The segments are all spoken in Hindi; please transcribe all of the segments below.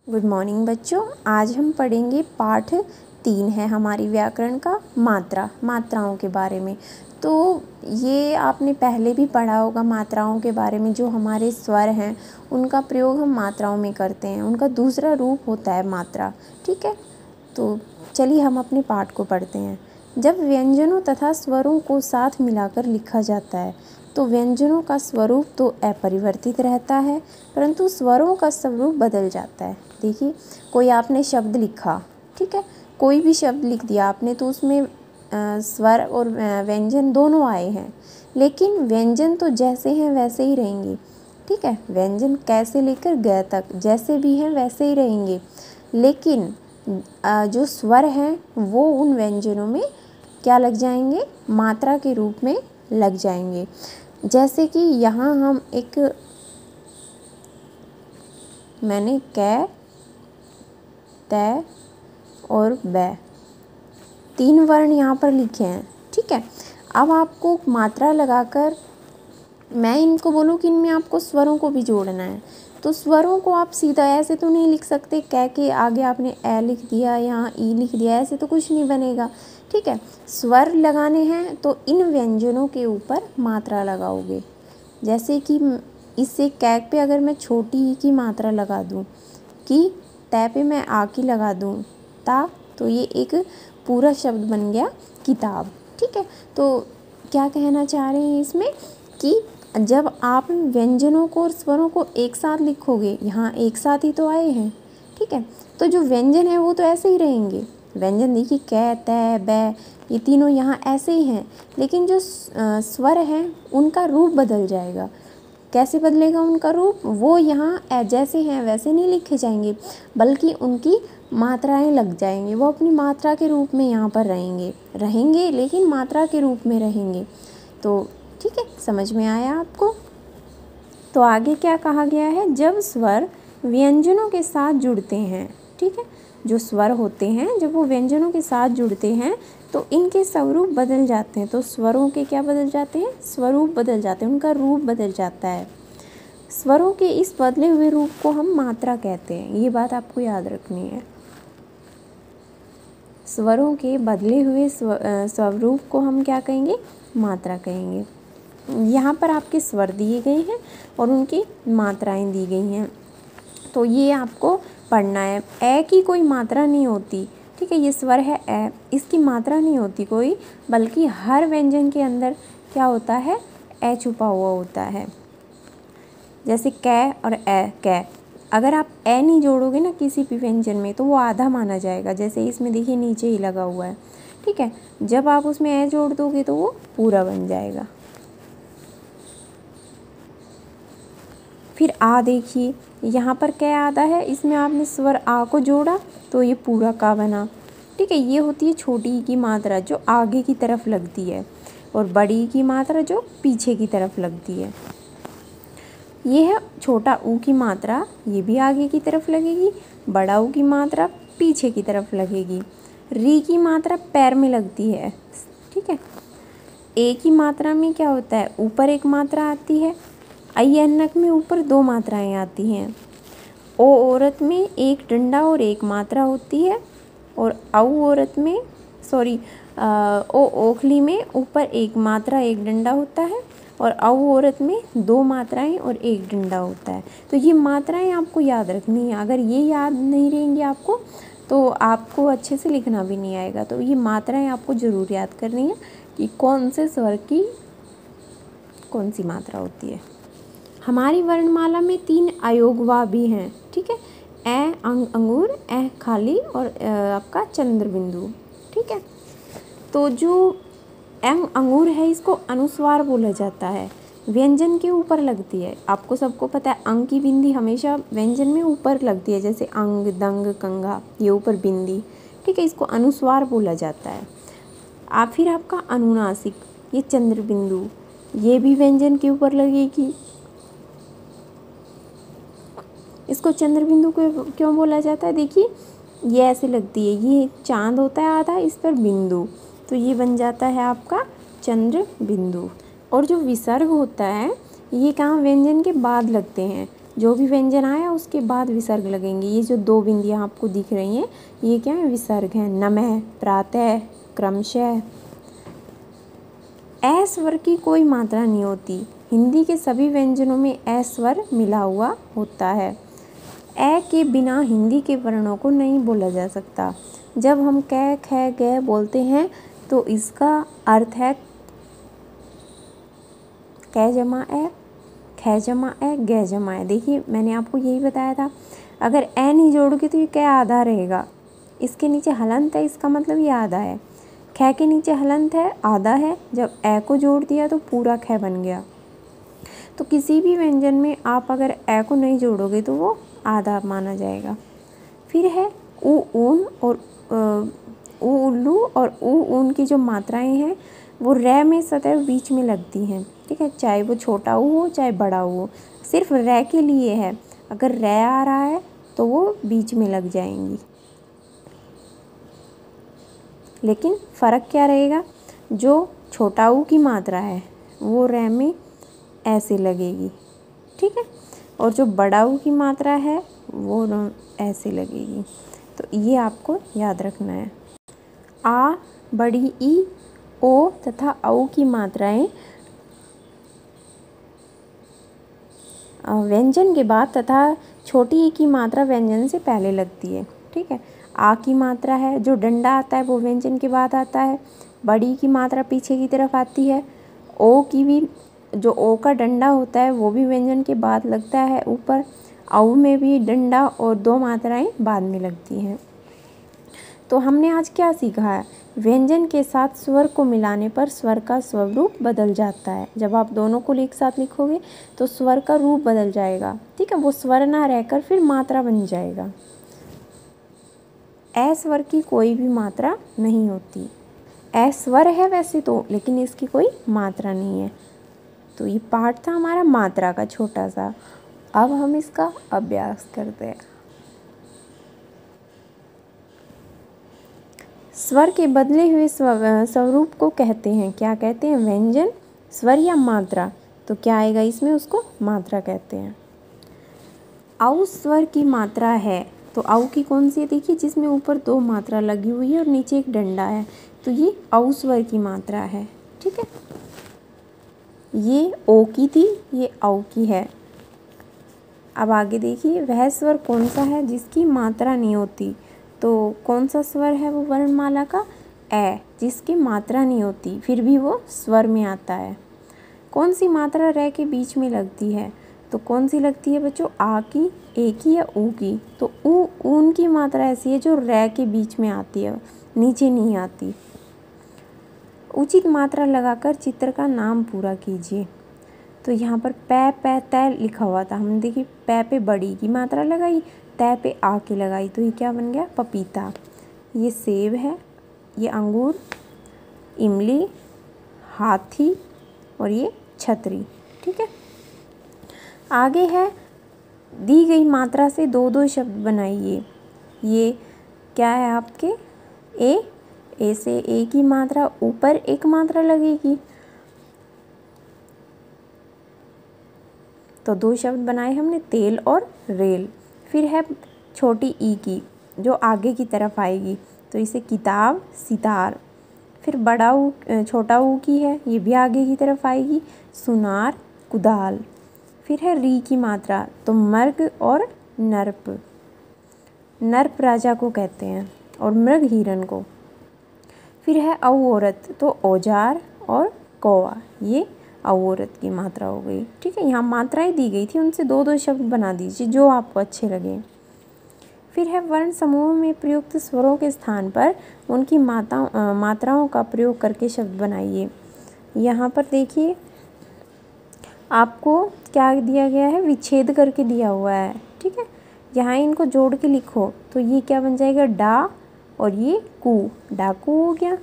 गुड मॉर्निंग बच्चों। आज हम पढ़ेंगे पाठ 3 है हमारी व्याकरण का मात्राओं के बारे में। तो ये आपने पहले भी पढ़ा होगा मात्राओं के बारे में। जो हमारे स्वर हैं उनका प्रयोग हम मात्राओं में करते हैं, उनका दूसरा रूप होता है मात्रा। ठीक है, तो चलिए हम अपने पाठ को पढ़ते हैं। जब व्यंजनों तथा स्वरों को साथ मिलाकर लिखा जाता है तो व्यंजनों का स्वरूप तो अपरिवर्तित रहता है, परंतु स्वरों का स्वरूप बदल जाता है। देखिए, कोई आपने शब्द लिखा, ठीक है, कोई भी शब्द लिख दिया आपने, तो उसमें स्वर और व्यंजन दोनों आए हैं, लेकिन व्यंजन तो जैसे हैं वैसे ही रहेंगे। ठीक है, व्यंजन कैसे लेकर ग तक जैसे भी हैं वैसे ही रहेंगे, लेकिन जो स्वर हैं वो उन व्यंजनों में क्या लग जाएंगे, मात्रा के रूप में लग जाएंगे। जैसे कि यहाँ हम मैंने कै, तै और बै 3 वर्ण यहाँ पर लिखे हैं। ठीक है, अब आपको मात्रा लगाकर मैं इनको बोलूँ कि इनमें आपको स्वरों को भी जोड़ना है, तो स्वरों को आप सीधा ऐसे तो नहीं लिख सकते। कै के आगे आपने ए लिख दिया, यहाँ ई लिख दिया, ऐसे तो कुछ नहीं बनेगा। ठीक है, स्वर लगाने हैं तो इन व्यंजनों के ऊपर मात्रा लगाओगे। जैसे कि इससे कै पे अगर मैं छोटी ई की मात्रा लगा दूँ, कि तै पे मैं आ की लगा दूँ, ता, तो ये एक पूरा शब्द बन गया किताब। ठीक है, तो क्या कहना चाह रहे हैं इसमें कि जब आप व्यंजनों को और स्वरों को एक साथ लिखोगे, यहाँ एक साथ ही तो आए हैं। ठीक है, तो जो व्यंजन है वो तो ऐसे ही रहेंगे। व्यंजन देखिए कै, तै, बै, ये तीनों यहाँ ऐसे ही हैं, लेकिन जो स्वर हैं उनका रूप बदल जाएगा। कैसे बदलेगा उनका रूप? वो यहाँ जैसे हैं वैसे नहीं लिखे जाएंगे, बल्कि उनकी मात्राएं लग जाएंगी। वो अपनी मात्रा के रूप में यहाँ पर रहेंगे, लेकिन मात्रा के रूप में रहेंगे। तो ठीक है, समझ में आया आपको? तो आगे क्या कहा गया है, जब स्वर व्यंजनों के साथ जुड़ते हैं, ठीक है, जो स्वर होते हैं जब वो व्यंजनों के साथ जुड़ते हैं तो इनके स्वरूप बदल जाते हैं। तो स्वरों के क्या बदल जाते हैं? स्वरूप बदल जाते हैं, उनका रूप बदल जाता है। स्वरों के इस बदले हुए रूप को हम मात्रा कहते हैं, ये बात आपको याद रखनी है। स्वरों के बदले हुए स्वरूप को हम क्या कहेंगे? मात्रा कहेंगे। यहाँ पर आपके स्वर दिए गए हैं और उनकी मात्राएं दी गई हैं, तो ये आपको पढ़ना है। ए की कोई मात्रा नहीं होती, ठीक है, ये स्वर है ए, इसकी मात्रा नहीं होती कोई, बल्कि हर व्यंजन के अंदर क्या होता है? ए छुपा हुआ होता है। जैसे कै और ए, कै, अगर आप ए नहीं जोड़ोगे ना किसी भी व्यंजन में तो वो आधा माना जाएगा। जैसे इसमें देखिए नीचे ही लगा हुआ है। ठीक है, जब आप उसमें ए जोड़ दोगे तो वो पूरा बन जाएगा। फिर आ देखिए, यहाँ पर क्या आधा है, इसमें आपने स्वर आ को जोड़ा तो ये पूरा का बना। ठीक है, ये होती है छोटी ई की मात्रा जो आगे की तरफ लगती है, और बड़ी ई की मात्रा जो पीछे की तरफ लगती है। ये है छोटा ऊ की मात्रा, ये भी आगे की तरफ लगेगी, बड़ा ऊ की मात्रा पीछे की तरफ लगेगी। री की मात्रा पैर में लगती है। ठीक है, ए की मात्रा में क्या होता है? ऊपर एक मात्रा आती है। आई ऐनक में ऊपर 2 मात्राएं आती हैं। ओ औरत में एक डंडा और एक मात्रा होती है, और औ औरत में ओ ओखली में ऊपर एक मात्रा एक डंडा होता है, और औ औरत में 2 मात्राएं और एक डंडा होता है। तो ये मात्राएं आपको याद रखनी है। अगर ये याद नहीं रहेंगी आपको तो आपको अच्छे से लिखना भी नहीं आएगा। तो ये मात्राएं आपको ज़रूर याद करनी है कि कौन से स्वर की कौन सी मात्रा होती है। हमारी वर्णमाला में 3 अयोगवा भी हैं। ठीक है, ए अंगूर, ए खाली, और आपका चंद्र बिंदु। ठीक है, तो जो अंगूर है इसको अनुस्वार बोला जाता है, व्यंजन के ऊपर लगती है। आपको सबको पता है अंग की बिंदी हमेशा व्यंजन में ऊपर लगती है, जैसे अंग, दंग, कंगा, ये ऊपर बिंदी। ठीक है, इसको अनुस्वार बोला जाता है। फिर आपका अनुनासिक, ये चंद्र बिंदु, ये भी व्यंजन के ऊपर लगेगी। इसको चंद्र बिंदु को क्यों बोला जाता है? देखिए, ये ऐसे लगती है, ये चांद होता है आधा, इस पर बिंदु, तो ये बन जाता है आपका चंद्र बिंदु। और जो विसर्ग होता है ये कहाँ? व्यंजन के बाद लगते हैं। जो भी व्यंजन आया उसके बाद विसर्ग लगेंगे। ये जो 2 बिंदियाँ आपको दिख रही हैं ये क्या है, विसर्ग हैं। नमः, प्रातः, क्रमशः। ए स्वर की कोई मात्रा नहीं होती। हिंदी के सभी व्यंजनों में ए स्वर मिला हुआ होता है। ए के बिना हिंदी के वर्णों को नहीं बोला जा सकता। जब हम कै, ख, ग बोलते हैं तो इसका अर्थ है कै जमा ए, ख जमा ए, ग जमा ए। देखिए मैंने आपको यही बताया था, अगर ए नहीं जोड़ोगे तो ये कै आधा रहेगा। इसके नीचे हलंत है, इसका मतलब ये आधा है। ख के नीचे हलंत है, आधा है। जब ए को जोड़ दिया तो पूरा ख बन गया। तो किसी भी व्यंजन में आप अगर ए को नहीं जोड़ोगे तो वो आधा माना जाएगा। फिर है ऊ ऊन और ऊ उल्लू और ऊ ऊन की जो मात्राएं हैं वो रै में सदैव बीच में लगती हैं। ठीक है, चाहे वो छोटा ऊ हो चाहे बड़ा ऊ हो, सिर्फ रै के लिए है। अगर रै आ रहा है तो वो बीच में लग जाएंगी। लेकिन फ़र्क क्या रहेगा, जो छोटा ऊ की मात्रा है वो रै में ऐसे लगेगी। ठीक है, और जो बड़ा ऊ की मात्रा है वो ऐसे लगेगी। तो ये आपको याद रखना है। आ, बड़ी ई, ओ तथा औ की मात्राएं व्यंजन के बाद तथा छोटी ई की मात्रा व्यंजन से पहले लगती है। ठीक है, आ की मात्रा है, जो डंडा आता है वो व्यंजन के बाद आता है। बड़ी की मात्रा पीछे की तरफ आती है। ओ की भी, जो ओ का डंडा होता है वो भी व्यंजन के बाद लगता है ऊपर। औ में भी डंडा और 2 मात्राएं बाद में लगती हैं। तो हमने आज क्या सीखा है, व्यंजन के साथ स्वर को मिलाने पर स्वर का स्वरूप बदल जाता है। जब आप दोनों को एक साथ लिखोगे तो स्वर का रूप बदल जाएगा। ठीक है, वो स्वर ना रहकर फिर मात्रा बन जाएगा। ए स्वर की कोई भी मात्रा नहीं होती। ए स्वर है वैसे तो, लेकिन इसकी कोई मात्रा नहीं है। तो ये पार्ट था हमारा मात्रा का छोटा सा। अब हम इसका अभ्यास करते हैं। स्वर के बदले हुए स्वरूप को कहते हैं, क्या कहते हैं, व्यंजन, स्वर या मात्रा। तो क्या आएगा इसमें, उसको मात्रा कहते हैं। औ स्वर की मात्रा है, तो औ की कौन सी है, देखिए जिसमें ऊपर 2 मात्रा लगी हुई है और नीचे एक डंडा है, तो ये औ स्वर की मात्रा है। ठीक है, ये ओ की थी, ये औ की है। अब आगे देखिए, वह स्वर कौन सा है जिसकी मात्रा नहीं होती। तो कौन सा स्वर है वो वर्णमाला का, ए, जिसकी मात्रा नहीं होती फिर भी वो स्वर में आता है। कौन सी मात्रा रै के बीच में लगती है, तो कौन सी लगती है बच्चों, आ की, ए की या ऊ की। तो ऊ, ऊन की मात्रा ऐसी है जो रै के बीच में आती है, नीचे नहीं आती। उचित मात्रा लगाकर चित्र का नाम पूरा कीजिए। तो यहाँ पर पै, पै, तै लिखा हुआ था, हमने देखिए पै पे बड़ी की मात्रा लगाई, तै पे आ की लगाई, तो ये क्या बन गया, पपीता। ये सेब है, ये अंगूर, इमली, हाथी और ये छतरी। ठीक है, आगे है, दी गई मात्रा से 2-2 शब्द बनाइए। ये क्या है आपके, ए से ए की मात्रा ऊपर 1 मात्रा लगेगी, तो 2 शब्द बनाए हमने, तेल और रेल। फिर है छोटी ई की, जो आगे की तरफ आएगी, तो इसे किताब, सितार। फिर बड़ा ऊ, छोटा ऊ की है, ये भी आगे की तरफ आएगी, सुनार, कुदाल। फिर है री की मात्रा, तो मर्ग और नर्प। नर्प राजा को कहते हैं और मृग हिरन को। फिर है औ औरत, तो औजार और कौवा, ये औ औरत की मात्रा हो गई। ठीक है, यहाँ मात्राएं दी गई थी, उनसे 2-2 शब्द बना दीजिए जो आपको अच्छे लगे। फिर है वर्ण समूह में प्रयुक्त स्वरों के स्थान पर उनकी मात्राओं का प्रयोग करके शब्द बनाइए। यहाँ पर देखिए आपको क्या दिया गया है, विच्छेद करके दिया हुआ है। ठीक है, यहाँ इनको जोड़ के लिखो, तो ये क्या बन जाएगा, डा और ये कू, डाकू हो गया।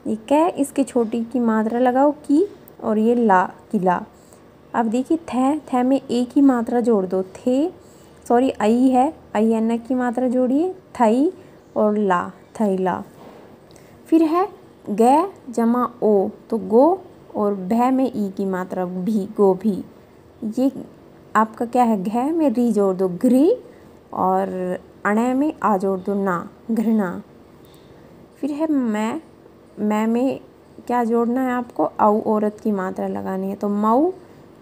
ये कै, इसके छोटी की मात्रा लगाओ की, और ये ला, किला। अब देखिए थे में ए की मात्रा जोड़ दो, थे, सॉरी आई है, आई एन की मात्रा जोड़िए, थई और ला, थैला। फिर है ग जमा ओ, तो गो, और भै में ई की मात्रा भी, गोभी। ये आपका क्या है, घै में री जोड़ दो, घृ, और अणै में आ जोड़ दो, ना, घृणा। फिर है मैं में क्या जोड़ना है आपको, औ औरत की मात्रा लगानी है, तो मऊ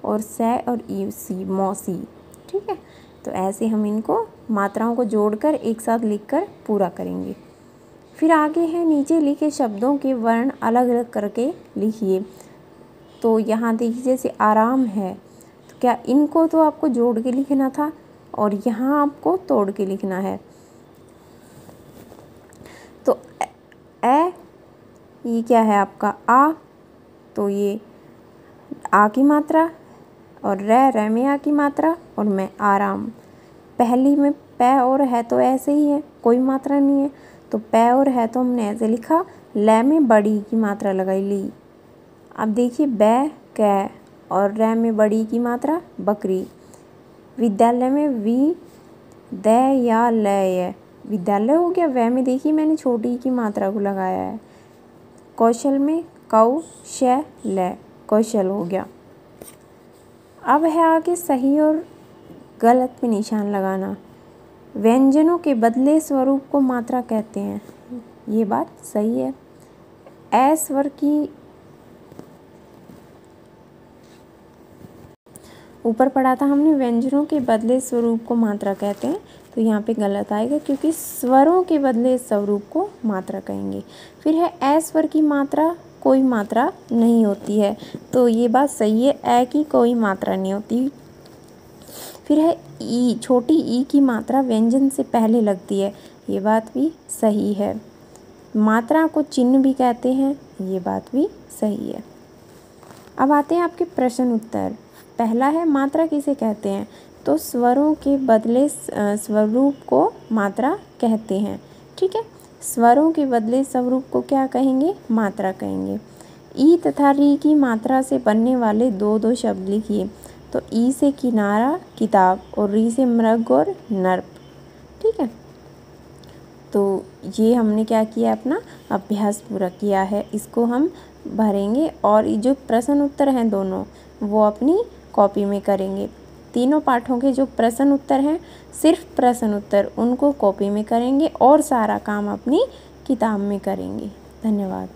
और सै और ई सी, मौसी। ठीक है, तो ऐसे हम इनको मात्राओं को जोड़कर एक साथ लिखकर पूरा करेंगे। फिर आगे है नीचे लिखे शब्दों के वर्ण अलग अलग करके लिखिए। तो यहाँ देखिए जैसे आराम है, तो क्या इनको तो आपको जोड़ के लिखना था और यहाँ आपको तोड़ के लिखना है। तो ए, ये क्या है आपका आ, तो ये आ की मात्रा, और रै में आ की मात्रा, और मैं आराम। पहली में पै और है तो ऐसे ही है, कोई मात्रा नहीं है, तो पै और है तो हमने ऐसे लिखा। लै में बड़ी की मात्रा लगाई, ली। अब देखिए बै, कै, और रै में बड़ी की मात्रा, बकरी। विद्यालय में वी, दै या लय, विद्यालय हो गया। वै में देखिए मैंने छोटी की मात्रा को लगाया है। कौशल में कौ, शै, लय, कौशल हो गया। अब है आगे सही और गलत पे निशान लगाना। व्यंजनों के बदले स्वरूप को मात्रा कहते हैं, ये बात सही है। ए स्वर की ऊपर पढ़ा था हमने, व्यंजनों के बदले स्वरूप को मात्रा कहते हैं, तो यहाँ पे गलत आएगा क्योंकि स्वरों के बदले स्वरूप को मात्रा कहेंगे। फिर है ए स्वर की मात्रा कोई मात्रा नहीं होती है, तो ये बात सही है, ए की कोई मात्रा नहीं होती। फिर है ई, छोटी ई की मात्रा व्यंजन से पहले लगती है, ये बात भी सही है। मात्रा को चिन्ह भी कहते हैं, ये बात भी सही है। अब आते हैं आपके प्रश्न उत्तर। पहला है मात्रा किसे कहते हैं, तो स्वरों के बदले स्वरूप को मात्रा कहते हैं। ठीक है, स्वरों के बदले स्वरूप को क्या कहेंगे, मात्रा कहेंगे। ई तथा री की मात्रा से बनने वाले दो दो शब्द लिखिए। तो ई से किनारा, किताब, और री से मृग और नर्प। ठीक है, तो ये हमने क्या किया, अपना अभ्यास पूरा किया है। इसको हम भरेंगे और जो प्रश्न उत्तर हैं दोनों, वो अपनी कॉपी में करेंगे। तीनों पाठों के जो प्रश्न उत्तर हैं, सिर्फ प्रश्न उत्तर, उनको कॉपी में करेंगे और सारा काम अपनी किताब में करेंगे। धन्यवाद।